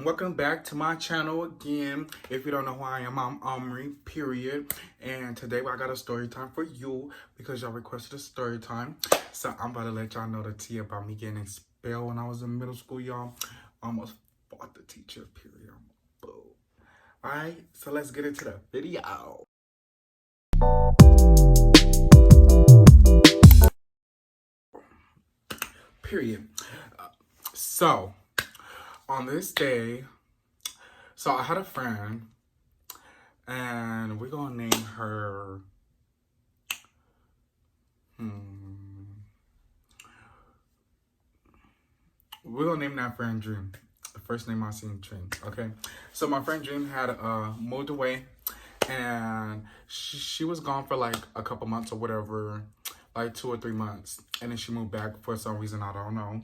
welcome back to my channel again. If you don't know who I am, I'm Omri, period. And today I got a story time for you because y'all requested a story time. So I'm about to let y'all know the tea about me getting expelled when I was in middle school, y'all. Almost fought the teacher, period. Boo. Alright, so let's get into the video. Period. So, on this day, so I had a friend, and we're gonna name her, we're gonna name that friend Dream. The first name I seen, Dream, okay? So my friend Dream had moved away, and she was gone for like a couple months or whatever, like 2 or 3 months. And then she moved back for some reason, I don't know,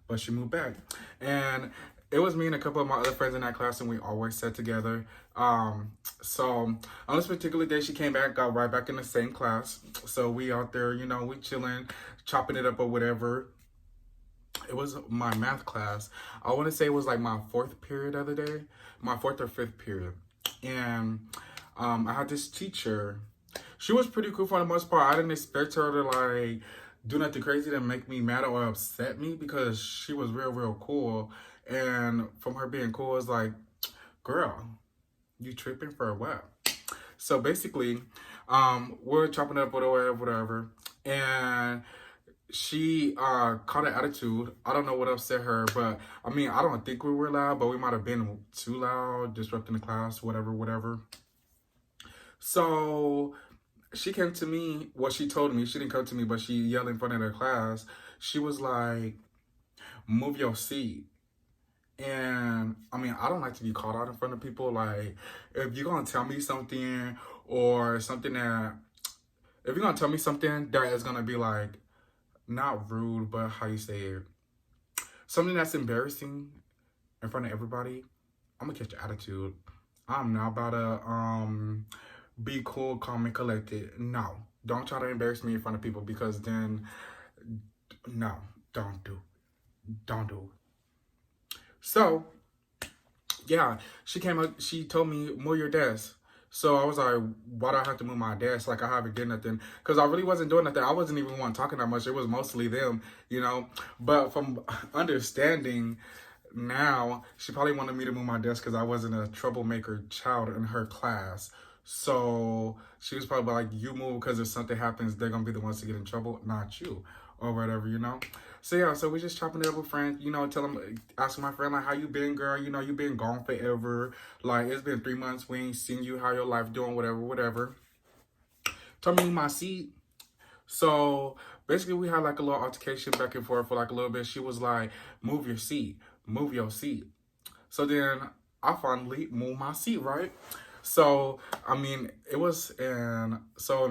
but she moved back. And it was me and a couple of my other friends in that class, and we always sat together. So on this particular day, she came back, got right back in the same class. So we out there, you know, we chilling, chopping it up or whatever. It was my math class. I want to say it was like my 4th period of the day, my 4th or 5th period. And I had this teacher. She was pretty cool for the most part. I didn't expect her to like do nothing crazy to make me mad or upset me because she was real cool. And from her being cool, it's like, girl, you tripping for what? So basically, we're chopping up whatever. And she caught an attitude. I don't know what upset her, but I mean, I don't think we were loud, but we might have been too loud, disrupting the class, whatever. So she came to me, well, she told me, she didn't come to me, but she yelled in front of the class. She was like, move your seat. And I mean, I don't like to be called out in front of people. Like, if you're gonna tell me something or something that, if you're gonna tell me something that is gonna be like, not rude, but how you say it, something that's embarrassing in front of everybody, I'm gonna catch your attitude. I'm not about to be cool, calm, and collected. No, don't try to embarrass me in front of people, because then, no, don't do it. So, yeah, she came up, she told me, move your desk. So I was like, why do I have to move my desk? Like, I haven't done nothing. Because I really wasn't doing nothing. I wasn't even one talking that much. It was mostly them, you know. But from understanding now, she probably wanted me to move my desk because I wasn't a troublemaker child in her class. So she was probably like, you move because if something happens, they're going to be the ones to get in trouble, not you, or whatever, you know. So yeah, so we just chopping it up with friends, you know, asking my friend, like, how you been, girl? You know, you been gone forever. Like, it's been 3 months, we ain't seen you, how your life doing, whatever. Told me my seat. So basically we had like a little altercation back and forth for like a little bit. She was like, move your seat. So then I finally moved my seat, right? So, I mean, it was in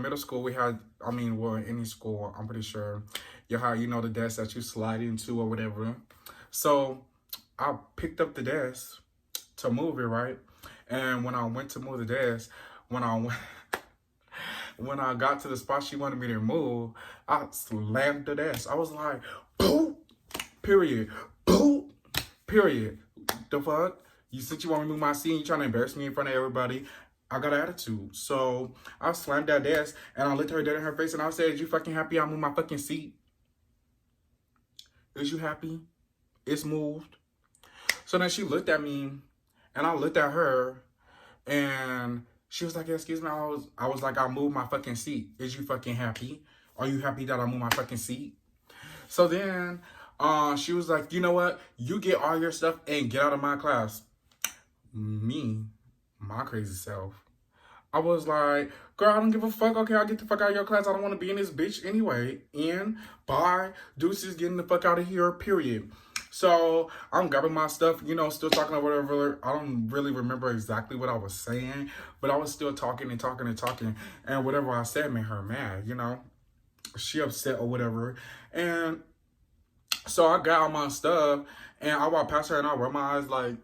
middle school we had, I mean, well, in any school, I'm pretty sure, you have, you know, the desk that you slide into or whatever. So I picked up the desk to move it, right? And when I went to move the desk, when when I got to the spot she wanted me to move, I slammed the desk. I was like, boo, period, boo, period. The fuck? Since you want me to move my seat, you trying to embarrass me in front of everybody. I got an attitude. So I slammed that desk and I looked her dead in her face and I said, is you fucking happy I moved my fucking seat? Is you happy? It's moved. So then she looked at me and I looked at her and she was like, excuse me. I was like, I moved my fucking seat. Is you fucking happy? Are you happy that I moved my fucking seat? So then she was like, you know what? You get all your stuff and get out of my class. Me, my crazy self, I was like, girl, I don't give a fuck. Okay, I'll get the fuck out of your class. I don't want to be in this bitch anyway. And bye. Deuces, getting the fuck out of here, period. So I'm grabbing my stuff, you know, still talking or whatever. I don't really remember exactly what I was saying, but I was still talking. And whatever I said made her mad, you know. She upset or whatever. And so I got all my stuff and I walked past her and I rolled my eyes like,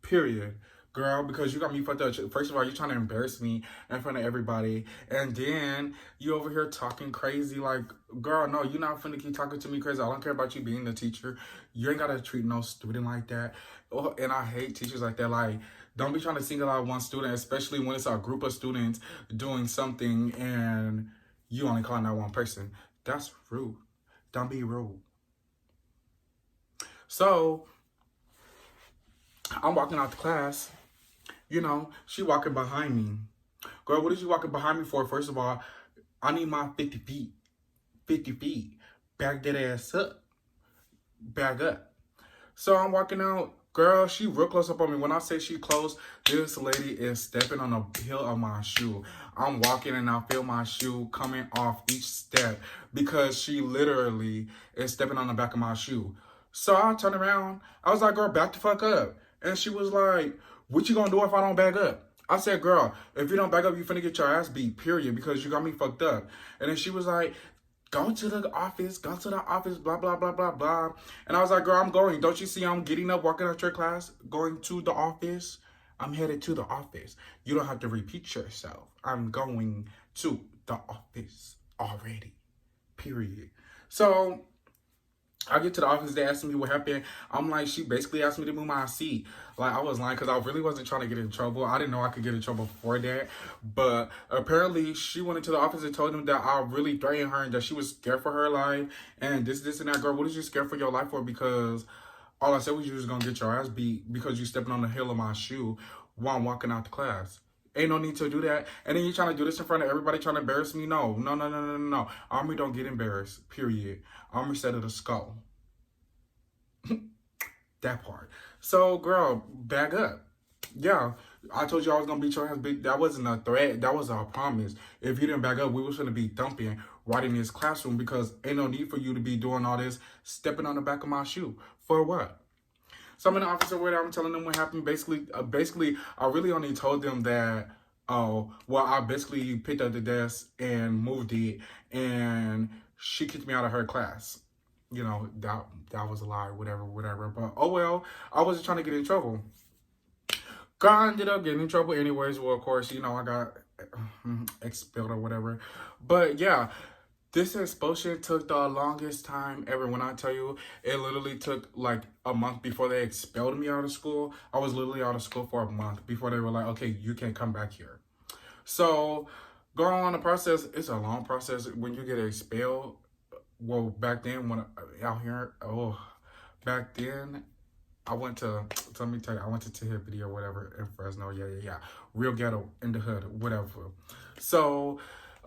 period. Girl, because you got me fucked up. First of all, you're trying to embarrass me in front of everybody. And then you over here talking crazy. Like, girl, no, you're not finna keep talking to me crazy. I don't care about you being the teacher. You ain't got to treat no student like that. Oh, and I hate teachers like that. Like, don't be trying to single out one student, especially when it's a group of students doing something and you only calling out one person. That's rude. Don't be rude. So, I'm walking out the class. You know, she walking behind me. Girl, what is you walking behind me for? First of all, I need my 50 feet. 50 feet. Back that ass up. Back up. So I'm walking out. Girl, she real close up on me. When I say she close, this lady is stepping on the heel of my shoe. I'm walking and I feel my shoe coming off each step because she literally is stepping on the back of my shoe. So I turned around. I was like, girl, back the fuck up. And she was like, what you gonna do if I don't back up? I said, girl, if you don't back up, you finna get your ass beat, period, because you got me fucked up. And then she was like, go to the office, blah, blah, blah, blah, blah. And I was like, girl, I'm going. Don't you see I'm getting up, walking out your class, going to the office? I'm headed to the office. You don't have to repeat yourself. I'm going to the office already, period. So I get to the office, they asked me what happened. I'm like, she basically asked me to move my seat. Like, I was lying because I really wasn't trying to get in trouble. I didn't know I could get in trouble for that. But apparently, she went into the office and told them that I really threatened her and that she was scared for her life. And this, and that. Girl, what is you scared for your life for? Because all I said was you was going to get your ass beat because you stepping on the heel of my shoe while I'm walking out the class. Ain't no need to do that. And then you trying to do this in front of everybody trying to embarrass me? No. Army don't get embarrassed, period. Army said it a skull. That part. So, girl, back up. Yeah, I told you I was going to beat your ass. That wasn't a threat. That was a promise. If you didn't back up, we was going to be thumping right in this classroom because ain't no need for you to be doing all this, stepping on the back of my shoe. For what? So I'm in the office over there. I'm telling them what happened. Basically, I really only told them that, I basically picked up the desk and moved it, and she kicked me out of her class. You know, that was a lie, whatever. But, oh well, I wasn't trying to get in trouble. Girl, I ended up getting in trouble anyways. Well, of course, you know, I got expelled or whatever. But, yeah. This expulsion took the longest time ever. When I tell you, it literally took like a month before they expelled me out of school. I was literally out of school for a month before they were like, okay, you can't come back here. So going on the process, it's a long process when you get expelled. Well, back then when back then I went to, let me tell you, I went to Tahiti or whatever in Fresno. Yeah. Real ghetto in the hood, whatever. So,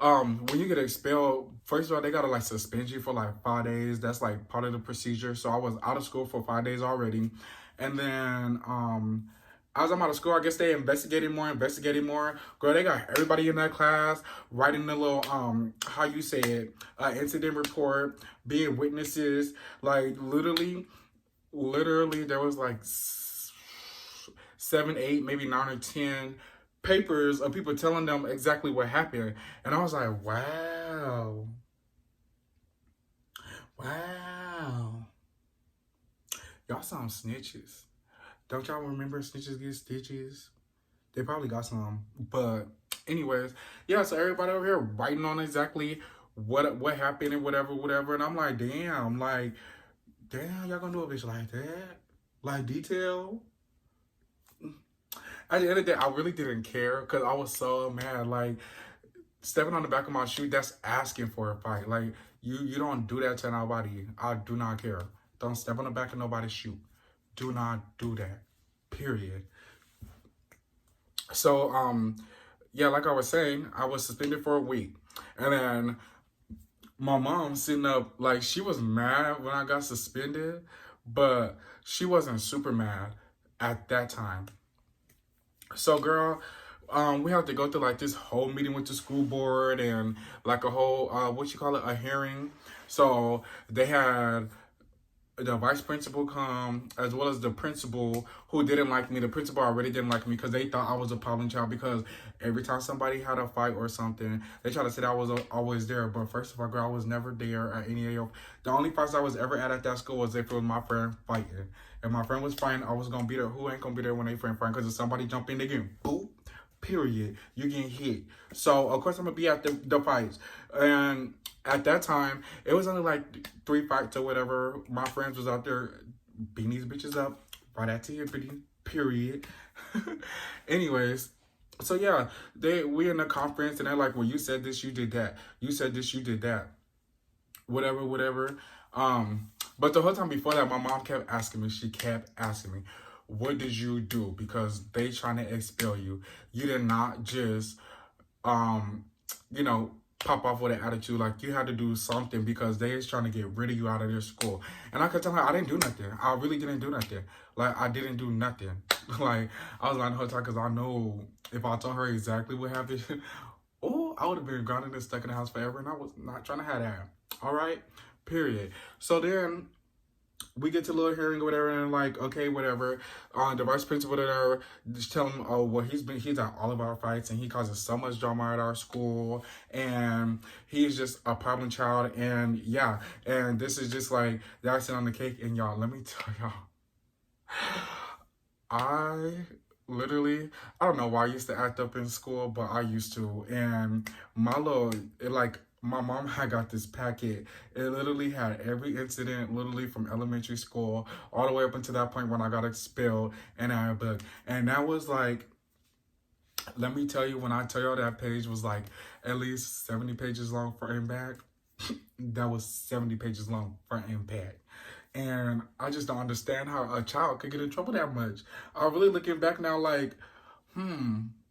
when you get expelled, first of all, they gotta like suspend you for like 5 days. That's like part of the procedure. So I was out of school for 5 days already. And then, as I'm out of school, I guess they investigated more. Girl, they got everybody in that class writing the little, how you say it, incident report, being witnesses. Like, literally, there was like 7, 8, maybe 9 or 10 papers of people telling them exactly what happened. And I was like, wow. Y'all sound snitches. Don't y'all remember snitches get stitches? They probably got some. But anyways, yeah, so everybody over here writing on exactly what happened and whatever. And I'm like, damn, y'all gonna do a bitch like that? Like, detail? At the end of the day, I really didn't care because I was so mad. Like, stepping on the back of my shoe, that's asking for a fight. Like, you don't do that to nobody. I do not care. Don't step on the back of nobody's shoe. Do not do that. Period. So, yeah, like I was saying, I was suspended for a week. And then my mom sitting up, like, she was mad when I got suspended, but she wasn't super mad at that time. So, girl, we have to go through like this whole meeting with the school board and like a whole, a hearing. So they had the vice principal come, as well as the principal, who didn't like me. The principal already didn't like me because they thought I was a problem child, because every time somebody had a fight or something, they try to say that I was always there. But first of all, girl, I was never there at any of your... The only fights I was ever at that school was if it was my friend fighting. If my friend was fighting, I was going to be there. Who ain't going to be there when they friend fighting? Because if somebody jump in, they get boop. Period. You getting hit. So, of course, I'm going to be at the fights. And at that time, it was only like 3 fights or whatever. My friends was out there beating these bitches up. Right at hippity. Period. Anyways, so yeah, we in the conference, and they're like, well, you said this, you did that. You said this, you did that. Whatever, whatever. But the whole time before that, my mom kept asking me. She kept asking me, what did you do? Because they trying to expel you. You did not just, you know, pop off with an attitude. Like, you had to do something because they is trying to get rid of you out of their school. And I could tell her I didn't do nothing. I really didn't do nothing. Like, I didn't do nothing. Like, I was lying the whole time because I know if I told her exactly what happened, oh, I would have been grounded and stuck in the house forever. And I was not trying to have that. All right? Period. So then we get to a little hearing or whatever, and like, okay, whatever. The vice principal there, just tell him, oh, well, he's at all of our fights, and he causes so much drama at our school, and he's just a problem child, and yeah, and this is just like the icing on the cake. And y'all, let me tell y'all, I literally, I don't know why I used to act up in school, but I used to, and my mom had got this packet. It literally had every incident, literally from elementary school all the way up until that point when I got expelled, and I had a book. And that was like, let me tell you, when I tell y'all that page was like at least 70 pages long front and back, that was 70 pages long front and back. And I just don't understand how a child could get in trouble that much. I'm really looking back now like,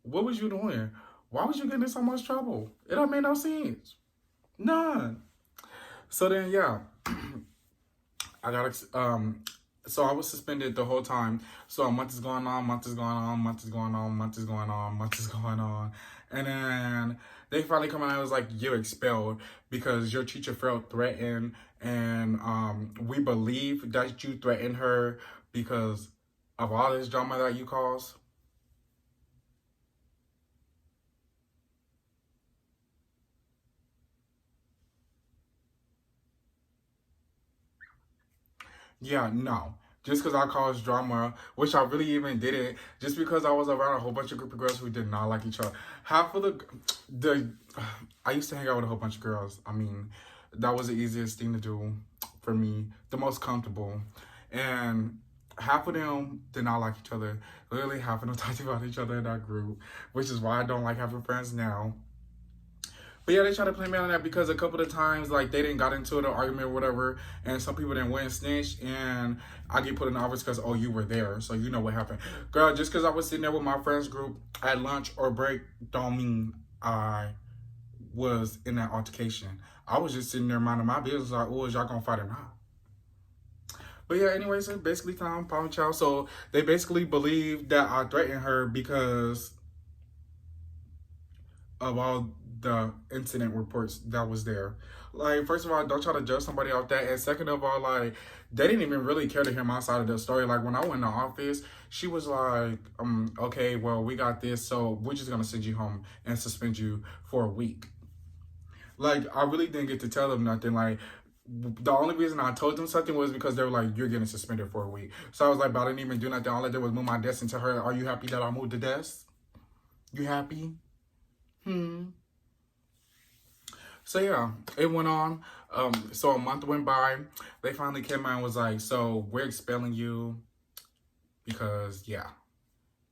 what was you doing? Why was you getting in so much trouble? It don't make no sense. None. So then, yeah, I got, so I was suspended the whole time. So a month is going on, month is going on, month is going on, month is going on, month is going on. And then they finally come out and was like, you're expelled because your teacher felt threatened. And we believe that you threatened her because of all this drama that you caused. Yeah, no. Just because I caused drama, which I really even didn't, just because I was around a whole bunch of group of girls who did not like each other. Half of I used to hang out with a whole bunch of girls. I mean, that was the easiest thing to do for me, the most comfortable. And half of them did not like each other. Literally half of them talked about each other in that group, which is why I don't like having friends now. But yeah, they try to play me on that because a couple of times, like, they didn't got into an argument or whatever, and some people didn't went and snitched, and I get put in the office because, oh, you were there, so you know what happened. Girl, just because I was sitting there with my friends group at lunch or break don't mean I was in that altercation. I was just sitting there minding my business like, oh, is y'all gonna fight or not? But yeah, anyways, so basically, Tom, Palm Child. So they basically believe that I threatened her because of all the incident reports that was there. Like, first of all, don't try to judge somebody off that. And second of all, like, they didn't even really care to hear my side of the story. Like, when I went in the office, she was like, okay, well, we got this, so we're just gonna send you home and suspend you for a week. Like, I really didn't get to tell them nothing. Like, the only reason I told them something was because they were like, you're getting suspended for a week. So I was like, but I didn't even do nothing. All I did was move my desk and tell her, are you happy that I moved the desk? You happy? So yeah, it went on. So a month went by. They finally came out and was like, so we're expelling you because, yeah.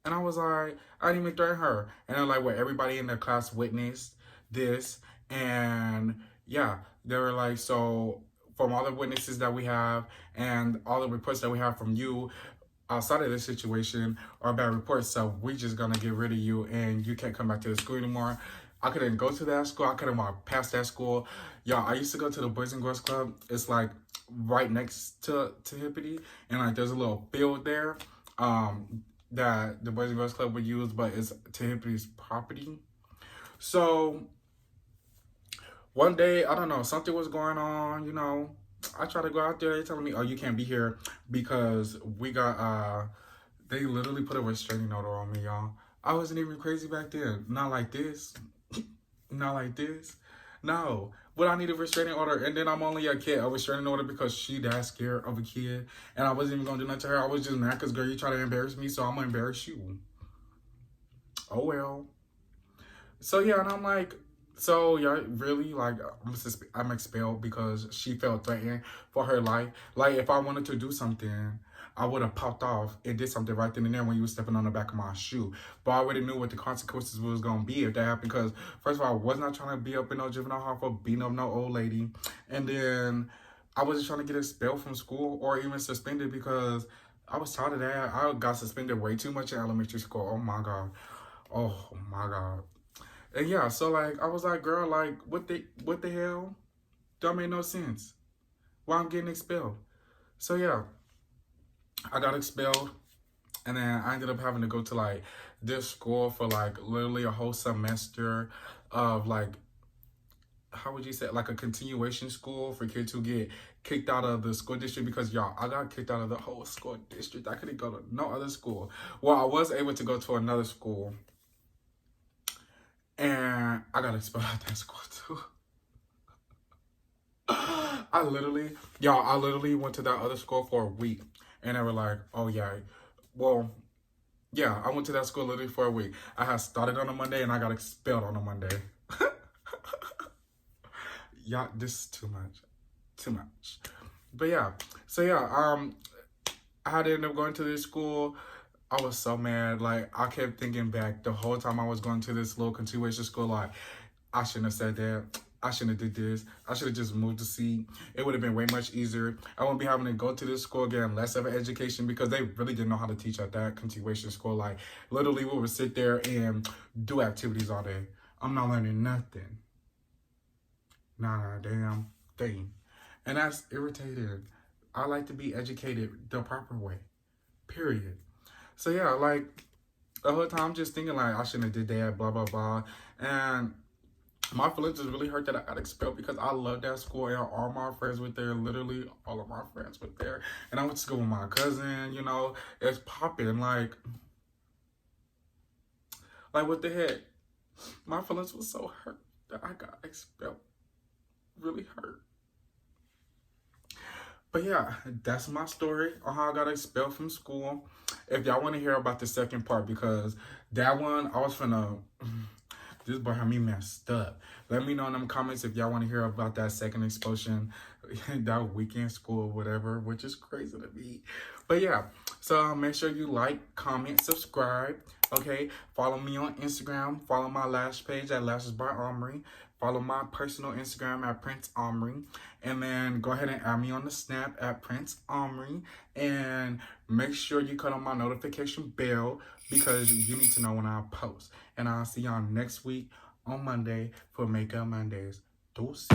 And I was like, I didn't even threaten her. And they're like, well, everybody in the class witnessed this. And yeah, they were like, so from all the witnesses that we have and all the reports that we have from you outside of this situation are bad reports. So we're just going to get rid of you and you can't come back to the school anymore. I couldn't go to that school. I couldn't walk past that school. Y'all, I used to go to the Boys and Girls Club. It's like right next to Hippity. And like there's a little field there that the Boys and Girls Club would use, but it's to Hippity's property. So one day, I don't know, something was going on, you know. I try to go out there. They're telling me, oh, you can't be here because we got, they literally put a restraining order on me, y'all. I wasn't even crazy back then. Not like this. Not like this. No. But I need a restraining order. And then I'm only a kid. A restraining order because she that scared of a kid. And I wasn't even going to do nothing to her. I was just mad because, girl, you try to embarrass me, so I'm going to embarrass you. Oh, well. So, yeah, and I'm like, so, yeah, really, like, I'm expelled because she felt threatened for her life. Like, if I wanted to do something, I would have popped off and did something right then and there when you were stepping on the back of my shoe. But I already knew what the consequences was going to be if that happened. Because, first of all, I was not trying to be up in no juvenile hall for beating up no old lady. And then I wasn't trying to get expelled from school or even suspended because I was tired of that. I got suspended way too much in elementary school. Oh, my God. Oh, my God. And yeah, so like I was like, girl, like what the hell? That made no sense. Why I'm getting expelled? So yeah, I got expelled, and then I ended up having to go to like this school for like literally a whole semester of like, how would you say, like a continuation school for kids who get kicked out of the school district because y'all, I got kicked out of the whole school district. I couldn't go to no other school. Well, I was able to go to another school. And I got expelled out that school too. I literally went to that other school for a week. And they were like, oh yeah, well, yeah, I went to that school literally for a week. I had started on a Monday and I got expelled on a Monday. Yeah, this is too much. Too much. But yeah, so yeah, I had to end up going to this school. I was so mad. Like, I kept thinking back the whole time I was going to this little continuation school, like, I shouldn't have said that. I shouldn't have did this. I should have just moved to C. It would have been way much easier. I wouldn't be having to go to this school, getting less of an education because they really didn't know how to teach at that continuation school. Like, literally, we would sit there and do activities all day. I'm not learning nothing. Not a damn thing. And that's irritating. I like to be educated the proper way. Period. So yeah, like the whole time I'm just thinking like I shouldn't have did that, blah blah blah. And my feelings just really hurt that I got expelled because I love that school and all my friends were there. Literally all of my friends were there. And I went to school with my cousin, you know, it's popping like what the heck? My feelings were so hurt that I got expelled. Really hurt. But yeah, that's my story on how I got expelled from school. If y'all want to hear about the second part, because that one, I was finna, this boy had me messed up. Let me know in them comments if y'all want to hear about that second expulsion, that weekend school or whatever, which is crazy to me. But yeah, so make sure you like, comment, subscribe, okay? Follow me on Instagram. Follow my lash page at Lashes by Omri. Follow my personal Instagram at Prince Omri. And then go ahead and add me on the Snap at Prince Omri. And make sure you cut on my notification bell because you need to know when I post. And I'll see y'all next week on Monday for Makeup Mondays. Deuces.